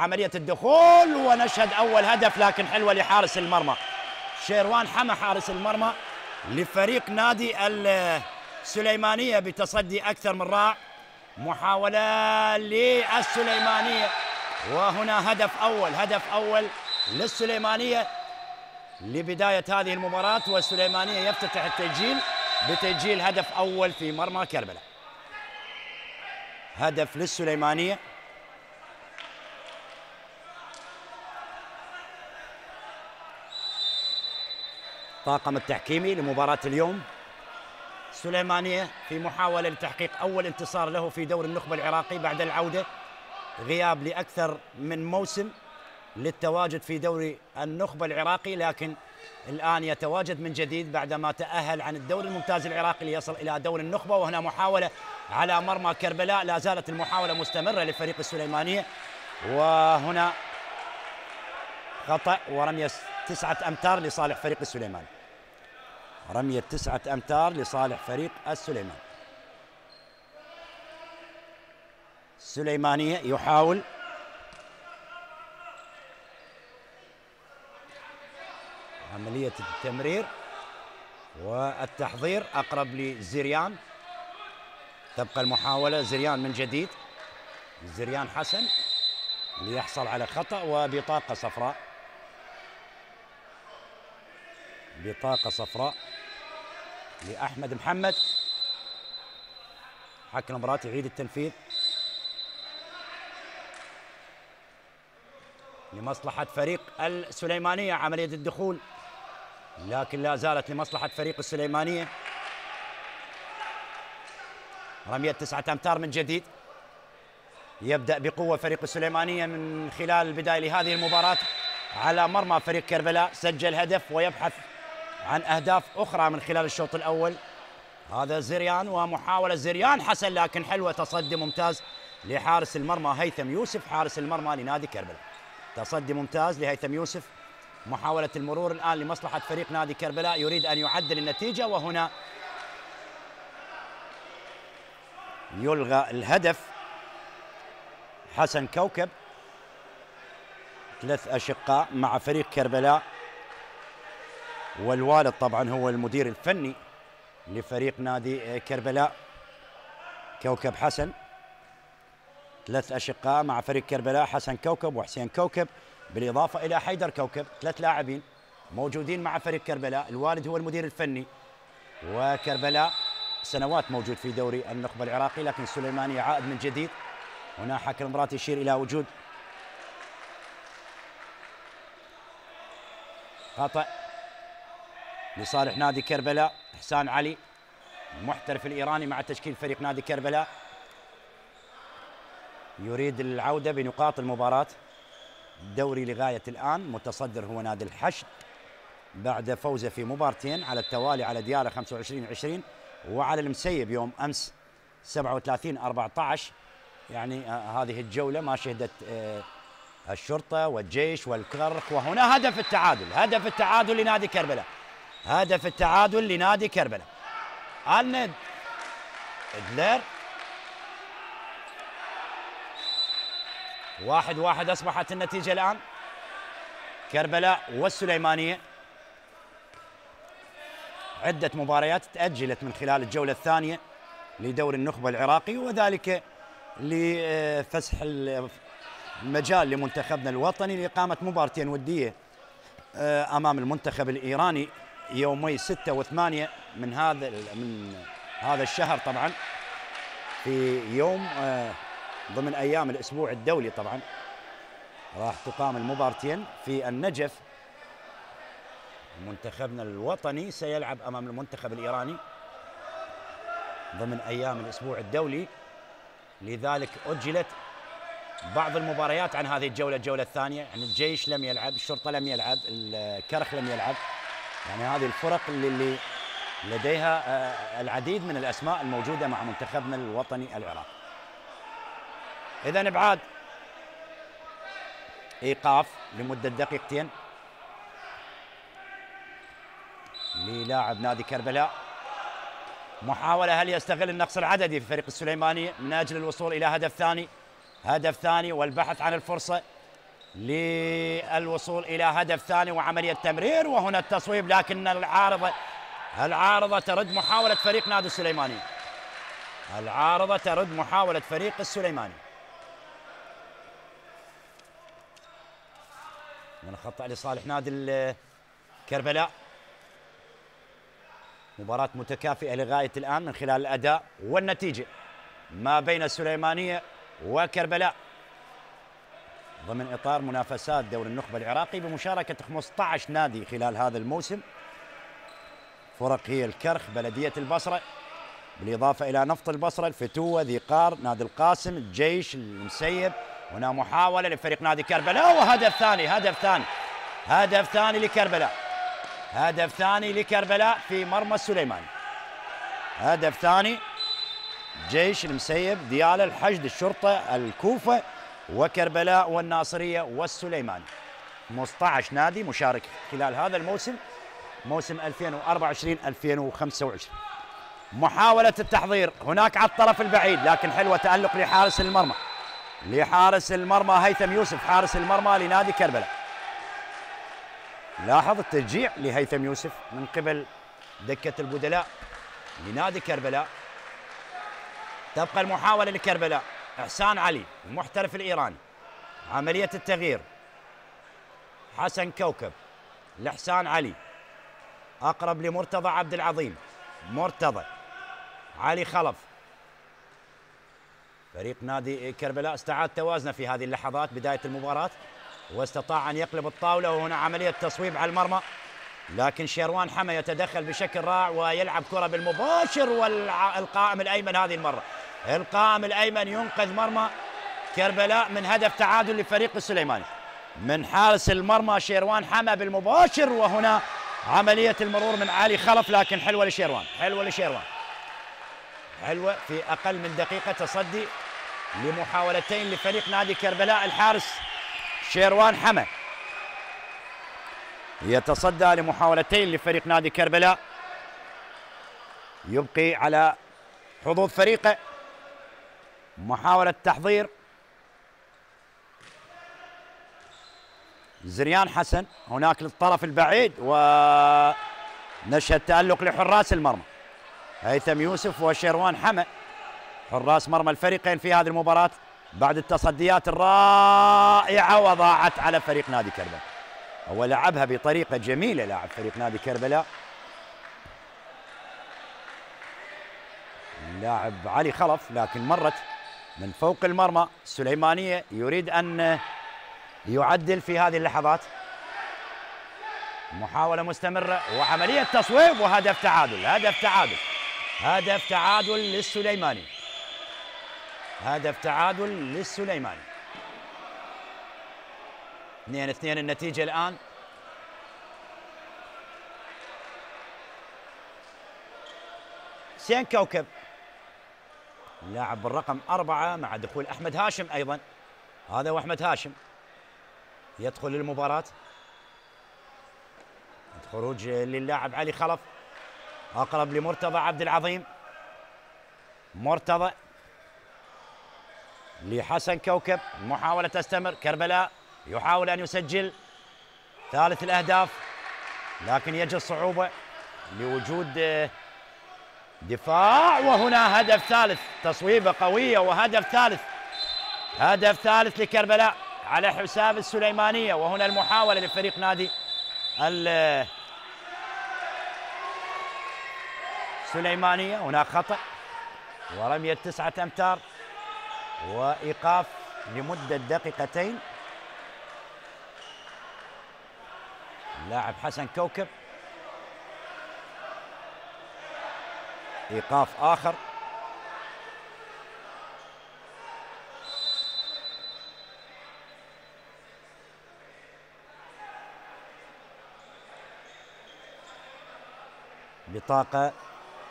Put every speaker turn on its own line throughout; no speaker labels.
عملية الدخول ونشهد أول هدف، لكن حلوة لحارس المرمى شيروان حمى حارس المرمى لفريق نادي السليمانية بتصدي أكثر من رائع. محاولة للسليمانية وهنا هدف أول للسليمانية لبداية هذه المباراة، والسليمانية يفتتح التسجيل بتسجيل هدف أول في مرمى كربلاء. هدف للسليمانية. طاقم التحكيمي لمباراة اليوم. السليمانية في محاولة لتحقيق أول انتصار له في دوري النخبة العراقي بعد العودة، غياب لأكثر من موسم للتواجد في دوري النخبة العراقي، لكن الآن يتواجد من جديد بعدما تأهل عن الدوري الممتاز العراقي ليصل إلى دوري النخبة. وهنا محاولة على مرمى كربلاء، لا زالت المحاولة مستمرة لفريق السليمانية، وهنا خطأ ورمية 9 أمتار لصالح فريق السليمان. رمية 9 أمتار لصالح فريق السليمان. السليمانية يحاول عملية التمرير والتحضير أقرب لزريان. تبقى المحاولة زريان من جديد، زريان حسن ليحصل على خطأ وبطاقة صفراء. بطاقة صفراء لأحمد محمد. حكم المباراة يعيد التنفيذ لمصلحة فريق السليمانية عملية الدخول، لكن لا زالت لمصلحة فريق السليمانية. رمية 9 أمتار من جديد. يبدأ بقوة فريق السليمانية من خلال البداية لهذه المباراة على مرمى فريق كربلاء، سجل هدف ويبحث عن أهداف أخرى من خلال الشوط الأول. هذا زريان ومحاولة زريان حسن، لكن حلوة، تصدي ممتاز لحارس المرمى هيثم يوسف حارس المرمى لنادي كربلاء. تصدي ممتاز لهيثم يوسف. محاولة المرور الآن لمصلحة فريق نادي كربلاء، يريد أن يعدل النتيجة، وهنا يلغى الهدف. حسن كوكب 3 أشقاء مع فريق كربلاء، والوالد طبعا هو المدير الفني لفريق نادي كربلاء. كوكب حسن 3 أشقاء مع فريق كربلاء، حسن كوكب وحسين كوكب، بالإضافة إلى حيدر كوكب. 3 لاعبين موجودين مع فريق كربلاء. الوالد هو المدير الفني، وكربلاء سنوات موجود في دوري النخبة العراقي، لكن السليمانية عائد من جديد. هنا حكم المباراة يشير إلى وجود خطأ لصالح نادي كربلاء. إحسان علي المحترف الإيراني مع تشكيل فريق نادي كربلاء يريد العودة بنقاط المباراة. الدوري لغاية الآن متصدر هو نادي الحشد بعد فوزه في مبارتين على التوالي على ديارة 25-20 وعلى المسيب يوم أمس 37-14. يعني هذه الجولة ما شهدت الشرطة والجيش والكرخ. وهنا هدف التعادل، هدف التعادل لنادي كربلاء، هدف التعادل لنادي كربلاء. الند إدلر 1-1 أصبحت النتيجة الآن. كربلاء والسليمانية عدة مباريات تأجلت من خلال الجولة الثانية لدوري النخبة العراقي، وذلك لفسح المجال لمنتخبنا الوطني لإقامة مباراتين ودية أمام المنتخب الإيراني يومي 6 و8 من هذا الشهر، طبعا في يوم ضمن أيام الأسبوع الدولي. طبعا راح تقام المباراتين في النجف. منتخبنا الوطني سيلعب أمام المنتخب الإيراني ضمن أيام الأسبوع الدولي، لذلك أجلت بعض المباريات عن هذه الجولة الثانية. يعني الجيش لم يلعب، الشرطة لم يلعب، الكرخ لم يلعب. يعني هذه الفرق اللي لديها العديد من الأسماء الموجودة مع منتخبنا الوطني العراقي. إذن إبعاد إيقاف لمدة دقيقتين للاعب نادي كربلاء. محاولة، هل يستغل النقص العددي في فريق السليمانية من أجل الوصول إلى هدف ثاني والبحث عن الفرصة للوصول إلى هدف ثاني وعملية تمرير، وهنا التصويب، لكن العارضة ترد محاولة فريق نادي السليماني. العارضة ترد محاولة فريق السليماني. من خطأ لصالح نادي كربلاء. مباراة متكافئة لغاية الآن من خلال الأداء والنتيجة ما بين السليمانية وكربلاء ضمن إطار منافسات دوري النخبة العراقي بمشاركة 15 نادي خلال هذا الموسم. فرق هي الكرخ، بلدية البصرة، بالإضافة إلى نفط البصرة، الفتوة، ذي قار، نادي القاسم، الجيش، المسيب. هنا محاولة لفريق نادي كربلاء وهدف ثاني. هدف ثاني لكربلاء. هدف ثاني لكربلاء في مرمى السليماني. هدف ثاني. جيش، المسيب، ديالى، الحشد، الشرطة، الكوفة وكربلاء والناصرية والسليماني. 15 نادي مشارك خلال هذا الموسم، موسم 2024-2025. محاولة التحضير هناك على الطرف البعيد، لكن حلوة تألق لحارس المرمى. لحارس المرمى هيثم يوسف، حارس المرمى لنادي كربلاء. لاحظ التشجيع لهيثم يوسف من قبل دكة البدلاء لنادي كربلاء. تبقى المحاولة لكربلاء. إحسان علي المحترف الإيراني. عملية التغيير. حسن كوكب لإحسان علي. أقرب لمرتضى عبد العظيم. مرتضى. علي خلف. فريق نادي كربلاء استعاد توازنه في هذه اللحظات بداية المباراة، واستطاع أن يقلب الطاولة، وهنا عملية تصويب على المرمى، لكن شيروان حما يتدخل بشكل رائع ويلعب كرة بالمباشر، والقائم الأيمن هذه المرة، القائم الأيمن ينقذ مرمى كربلاء من هدف تعادل لفريق السليماني من حارس المرمى شيروان حما بالمباشر. وهنا عملية المرور من علي خلف، لكن حلوة لشيروان، حلوة في أقل من دقيقة تصدي لمحاولتين لفريق نادي كربلاء. الحارس شيروان حما يتصدى لمحاولتين لفريق نادي كربلاء، يبقي على حظوظ فريقه. محاولة تحضير زريان حسن هناك للطرف البعيد، ونشهد تألق لحراس المرمى هيثم يوسف وشيروان حما، حراس مرمى الفريقين في هذه المباراة بعد التصديات الرائعة، وضاعت على فريق نادي كربلاء. هو لعبها بطريقة جميلة لاعب فريق نادي كربلاء، لاعب علي خلف، لكن مرت من فوق المرمى. السليمانية يريد أن يعدل في هذه اللحظات. محاولة مستمرة وعملية تصويب وهدف تعادل. هدف تعادل للسليماني. هدف تعادل للسليماني. 2-2 النتيجة الآن. حسين كوكب لاعب بالرقم 4 مع دخول أحمد هاشم أيضا. هذا وأحمد هاشم يدخل للمباراة. خروج للاعب علي خلف، أقرب لمرتضى عبد العظيم. مرتضى لحسن كوكب، محاولة تستمر. كربلاء يحاول أن يسجل ثالث الأهداف، لكن يجد صعوبة لوجود دفاع. وهنا هدف ثالث، تصويبة قوية وهدف ثالث. هدف ثالث لكربلاء على حساب السليمانية. وهنا المحاولة لفريق نادي السليمانية. هناك خطأ ورمية 9 أمتار وإيقاف لمدة دقيقتين. اللاعب حسن كوكب، إيقاف آخر. بطاقة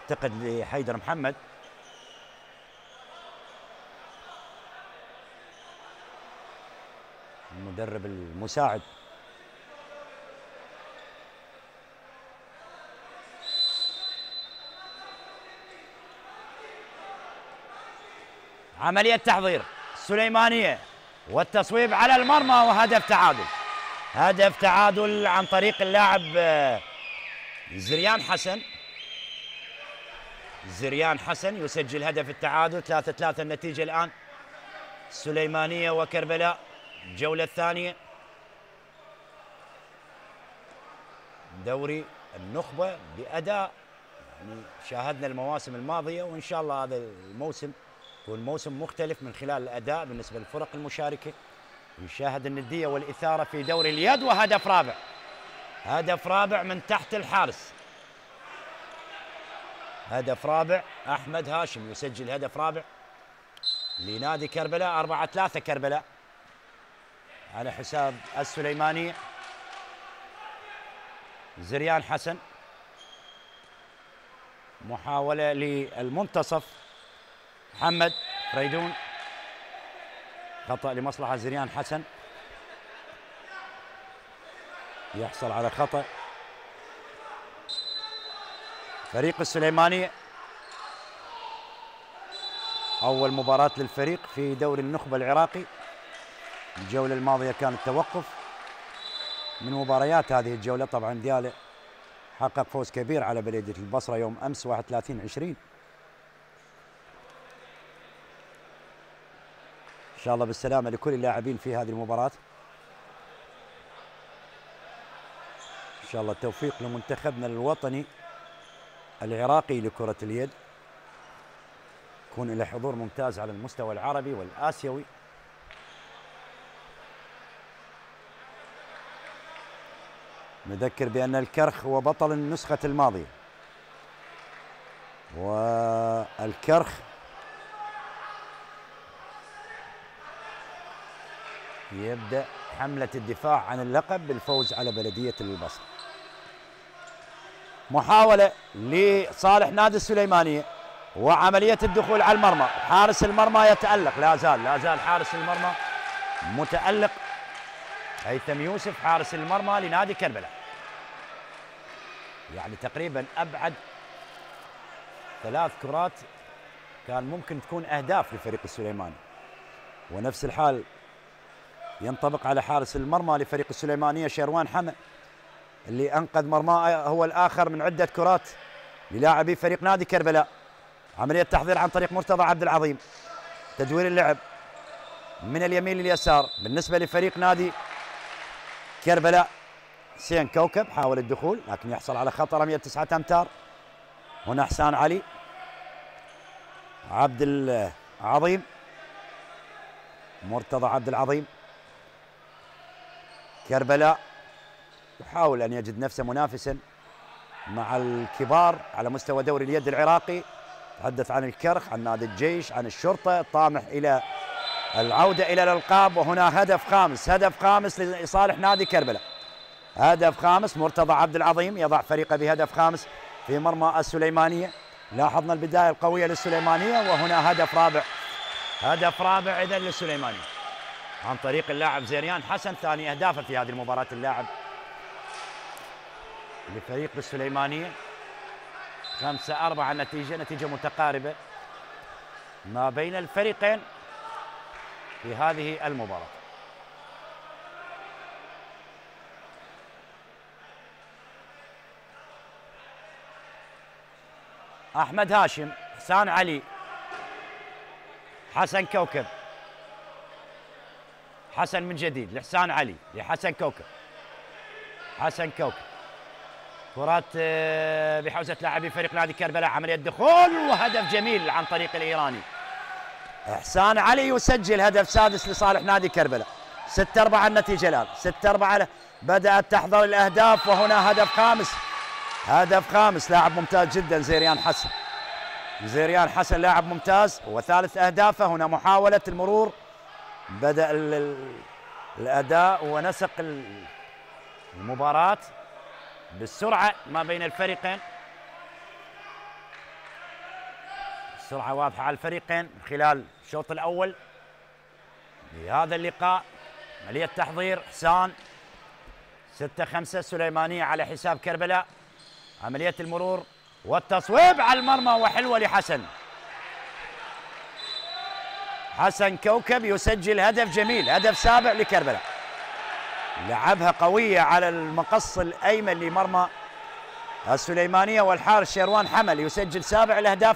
اعتقد لحيدر محمد. المدرب المساعد. عملية تحضير السليمانية والتصويب على المرمى وهدف تعادل. هدف تعادل عن طريق اللاعب زريان حسن. زريان حسن يسجل هدف التعادل. 3-3 النتيجة الآن. السليمانية وكربلاء الجولة الثانية دوري النخبة بأداء يعني شاهدنا المواسم الماضية، وإن شاء الله هذا الموسم يكون موسم مختلف من خلال الأداء بالنسبة للفرق المشاركة. يشاهد الندية والإثارة في دوري اليد. وهدف رابع، هدف رابع من تحت الحارس. هدف رابع أحمد هاشم يسجل هدف رابع لنادي كربلاء. 4-3 كربلاء على حساب السليمانية. زريان حسن محاولة للمنتصف. محمد فريدون خطأ لمصلحة زريان حسن، يحصل على خطأ فريق السليمانية. أول مباراة للفريق في دوري النخبة العراقي. الجولة الماضية كان التوقف من مباريات هذه الجولة. طبعا ديالة حقق فوز كبير على بلدية البصرة يوم أمس 31-20. إن شاء الله بالسلامة لكل اللاعبين في هذه المباراة. إن شاء الله التوفيق لمنتخبنا الوطني العراقي لكرة اليد، يكون له حضور ممتاز على المستوى العربي والآسيوي. نذكر بأن الكرخ هو بطل النسخة الماضية، والكرخ يبدأ حملة الدفاع عن اللقب بالفوز على بلدية البصرة. محاولة لصالح نادي السليمانية وعملية الدخول على المرمى. حارس المرمى يتألق، لا زال حارس المرمى متألق. هيثم يوسف حارس المرمى لنادي كربلاء، يعني تقريبا أبعد 3 كرات كان ممكن تكون أهداف لفريق السليماني. ونفس الحال ينطبق على حارس المرمى لفريق السليمانية شيروان حمى، اللي أنقذ مرماه هو الآخر من عدة كرات للاعبي فريق نادي كربلاء. عملية تحضير عن طريق مرتضى عبد العظيم. تدوير اللعب من اليمين لليسار بالنسبة لفريق نادي كربلاء. حسين كوكب حاول الدخول لكن يحصل على خطأ. رمية 9 أمتار. هنا حسان علي، عبد العظيم، مرتضى عبد العظيم. كربلاء يحاول أن يجد نفسه منافسا مع الكبار على مستوى دوري اليد العراقي. تحدث عن الكرخ، عن نادي الجيش، عن الشرطة، الطامح إلى العودة إلى الألقاب. وهنا هدف خامس، هدف خامس لصالح نادي كربلاء. هدف خامس، مرتضى عبد العظيم يضع فريقه بهدف خامس في مرمى السليمانية. لاحظنا البداية القوية للسليمانية، وهنا هدف رابع، هدف رابع إذن للسليمانية عن طريق اللاعب زريان حسن. ثاني أهدافه في هذه المباراة اللاعب لفريق السليمانية. 5-4 النتيجة، نتيجة متقاربة ما بين الفريقين في هذه المباراة. أحمد هاشم، حسان علي، حسن كوكب. حسن من جديد لحسان علي، لحسن كوكب. حسن كوكب، كرات بحوزة لاعبي فريق نادي كربلاء. عملية دخول وهدف جميل عن طريق الإيراني. حسان علي يسجل هدف سادس لصالح نادي كربلاء. 6-4 النتيجة الآن، 6-4. بدأت تحضر الأهداف، وهنا هدف خامس، هدف خامس. لاعب ممتاز جدا زريان حسن. زريان حسن لاعب ممتاز، وثالث أهدافه. هنا محاولة المرور، بدأ الأداء ونسق المباراة بالسرعة ما بين الفريقين. السرعة واضحة على الفريقين خلال الشوط الأول بهذا اللقاء. عملية تحضير حسان. 6-5 سليمانية على حساب كربلاء. عملية المرور والتصويب على المرمى، وحلوة لحسن. حسن كوكب يسجل هدف جميل، هدف سابع لكربلاء. لعبها قوية على المقص الأيمن لمرمى السليمانية، والحارس شيروان حمل يسجل سابع الأهداف.